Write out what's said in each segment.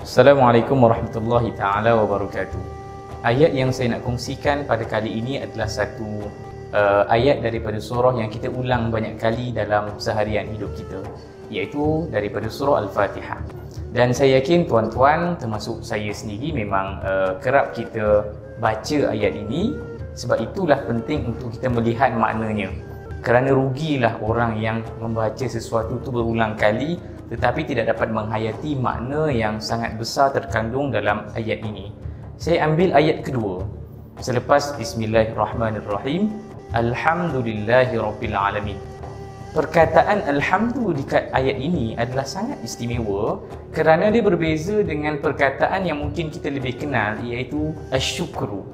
Assalamualaikum warahmatullahi taala wabarakatuh. Ayat yang saya nak kongsikan pada kali ini adalah satu ayat daripada surah yang kita ulang banyak kali dalam seharian hidup kita, iaitu daripada surah Al-Fatihah. Dan saya yakin tuan-tuan termasuk saya sendiri memang kerap kita baca ayat ini. Sebab itulah penting untuk kita melihat maknanya. Kerana rugilah orang yang membaca sesuatu itu berulang kali tetapi tidak dapat menghayati makna yang sangat besar terkandung dalam ayat ini. Saya ambil ayat kedua. Selepas Bismillahirrahmanirrahim, Alhamdulillahirabbil alamin. Perkataan alhamdu di ayat ini adalah sangat istimewa kerana dia berbeza dengan perkataan yang mungkin kita lebih kenal, iaitu asyukru.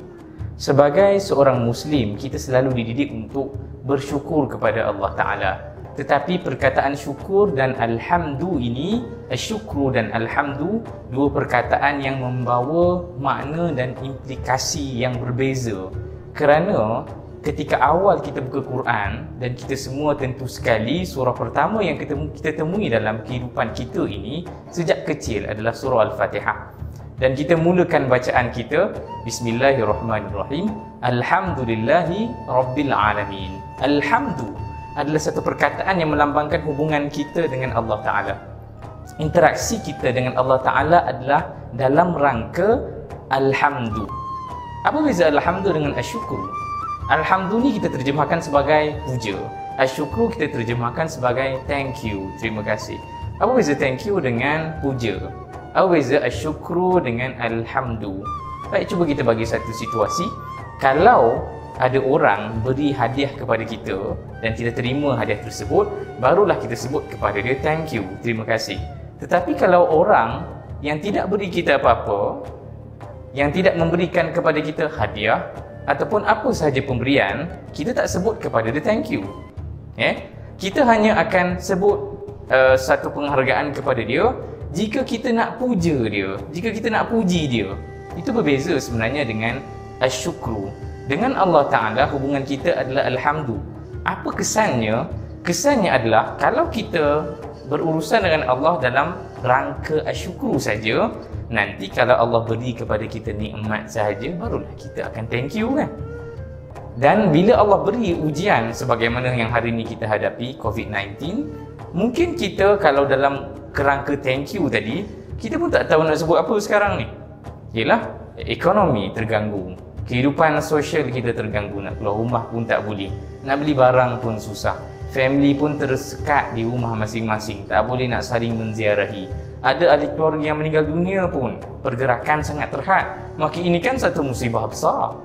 Sebagai seorang Muslim, kita selalu dididik untuk bersyukur kepada Allah Ta'ala. Tetapi perkataan syukur dan alhamdu ini, asyukru dan alhamdu, dua perkataan yang membawa makna dan implikasi yang berbeza. Kerana ketika awal kita buka Quran, dan kita semua tentu sekali surah pertama yang kita temui dalam kehidupan kita ini sejak kecil adalah surah Al-Fatihah. Dan kita mulakan bacaan kita Bismillahirrahmanirrahim, Alhamdulillahi Rabbil Alamin. Alhamdu adalah satu perkataan yang melambangkan hubungan kita dengan Allah Ta'ala. Interaksi kita dengan Allah Ta'ala adalah dalam rangka alhamdu. Apa beza alhamdu dengan asyukur? Alhamdu ni kita terjemahkan sebagai puja. Asyukur kita terjemahkan sebagai thank you, terima kasih. Apa beza thank you dengan puja? Apa beza asyukru dengan alhamdu? Baik, cuba kita bagi satu situasi. Kalau ada orang beri hadiah kepada kita dan kita terima hadiah tersebut, barulah kita sebut kepada dia thank you, terima kasih. Tetapi kalau orang yang tidak beri kita apa-apa, yang tidak memberikan kepada kita hadiah ataupun apa sahaja pemberian, kita tak sebut kepada dia thank you. Kita hanya akan sebut satu penghargaan kepada dia jika kita nak puja dia, jika kita nak puji dia. Itu berbeza sebenarnya dengan asyukru. Dengan Allah Ta'ala hubungan kita adalah alhamdu. Apa kesannya? Kesannya adalah kalau kita berurusan dengan Allah dalam rangka asyukru saja, nanti kalau Allah beri kepada kita nikmat sahaja, barulah kita akan thank you, kan? Dan bila Allah beri ujian sebagaimana yang hari ini kita hadapi, COVID-19, mungkin kita kalau dalam kerangka thank you tadi, kita pun tak tahu nak sebut apa sekarang ni. Yelah, ekonomi terganggu, kehidupan sosial kita terganggu, nak keluar rumah pun tak boleh, nak beli barang pun susah, family pun tersekat di rumah masing-masing, tak boleh nak saling menziarahi, ada ahli keluarga yang meninggal dunia pun, pergerakan sangat terhad. Maka ini kan satu musibah besar,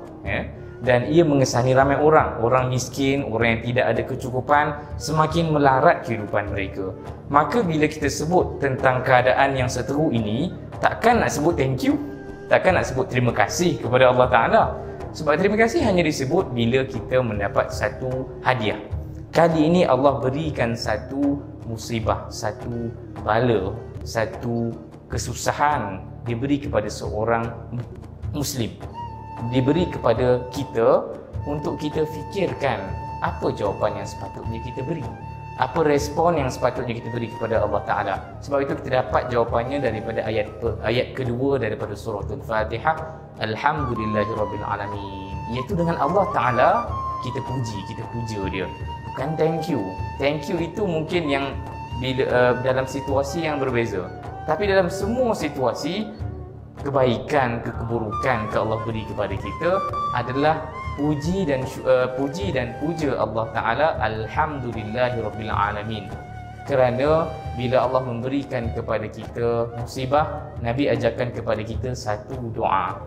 dan ia mengesani ramai orang. Orang miskin, orang yang tidak ada kecukupan, semakin melarat kehidupan mereka. Maka bila kita sebut tentang keadaan yang seteruk ini, takkan nak sebut thank you, takkan nak sebut terima kasih kepada Allah Ta'ala. Sebab terima kasih hanya disebut bila kita mendapat satu hadiah. Kali ini Allah berikan satu musibah, satu bala, satu kesusahan diberi kepada seorang Muslim, diberi kepada kita untuk kita fikirkan apa jawapan yang sepatutnya kita beri, apa respon yang sepatutnya kita beri kepada Allah Ta'ala. Sebab itu kita dapat jawapannya daripada ayat kedua daripada surah Al-Fatihah, Alhamdulillahirabbil alamin, iaitu dengan Allah Ta'ala kita puji, kita puja dia, bukan thank you. Thank you itu mungkin yang bila dalam situasi yang berbeza, tapi dalam semua situasi kebaikan, keburukan ke Allah beri kepada kita adalah puji dan puja Allah Ta'ala, Alhamdulillahirabbil alamin. Kerana bila Allah memberikan kepada kita musibah, Nabi ajarkan kepada kita satu doa.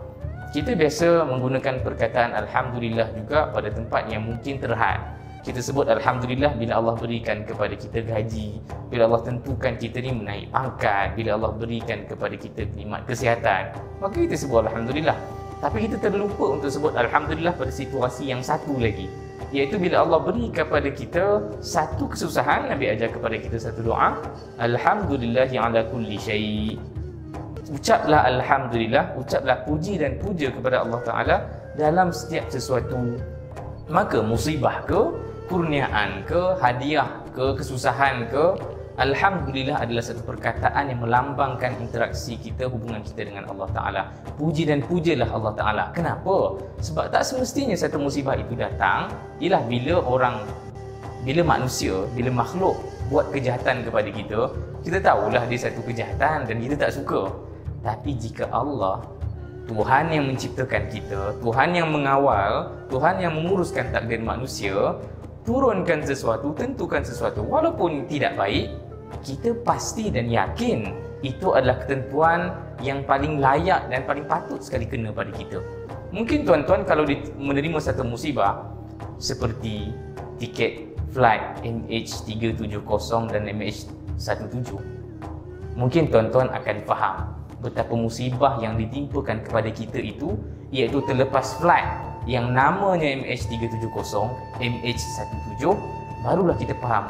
Kita biasa menggunakan perkataan Alhamdulillah juga pada tempat yang mungkin terhad. Kita sebut Alhamdulillah bila Allah berikan kepada kita gaji, bila Allah tentukan kita ni menaik pangkat, bila Allah berikan kepada kita nikmat kesihatan, maka kita sebut Alhamdulillah. Tapi kita terlupa untuk sebut Alhamdulillah pada situasi yang satu lagi, iaitu bila Allah beri kepada kita satu kesusahan. Nabi ajar kepada kita satu doa, Alhamdulillahi ala kulli syai'. Ucaplah Alhamdulillah, ucaplah puji dan puja kepada Allah Ta'ala dalam setiap sesuatu. Maka musibah ke, kurniaan ke, hadiah ke, kesusahan ke, Alhamdulillah adalah satu perkataan yang melambangkan interaksi kita, hubungan kita dengan Allah Ta'ala. Puji dan pujalah Allah Ta'ala. Kenapa? Sebab tak semestinya satu musibah itu datang ialah bila manusia, bila makhluk buat kejahatan kepada kita, kita tahulah dia satu kejahatan dan kita tak suka. Tapi jika Allah, Tuhan yang menciptakan kita, Tuhan yang mengawal, Tuhan yang menguruskan takdir manusia, turunkan sesuatu, tentukan sesuatu walaupun tidak baik, kita pasti dan yakin itu adalah ketentuan yang paling layak dan paling patut sekali kena pada kita. Mungkin tuan-tuan kalau menerima satu musibah seperti tiket flight MH370 dan MH17, mungkin tuan-tuan akan faham betapa musibah yang ditimpakan kepada kita itu, iaitu terlepas flight yang namanya MH370, MH17, barulah kita faham,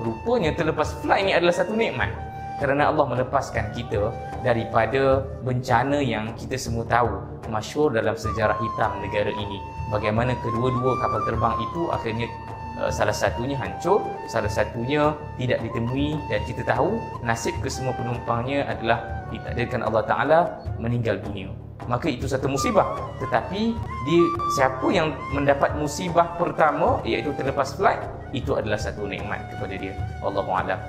rupanya terlepas flight ini adalah satu nikmat. Kerana Allah melepaskan kita daripada bencana yang kita semua tahu, masyhur dalam sejarah hitam negara ini. Bagaimana kedua-dua kapal terbang itu akhirnya salah satunya hancur, salah satunya tidak ditemui, dan kita tahu nasib kesemua penumpangnya adalah ditakdirkan Allah Ta'ala meninggal dunia. Maka itu satu musibah. Tetapi siapa yang mendapat musibah pertama, iaitu terlepas flight, itu adalah satu nikmat kepada dia. Wallahu a'lam.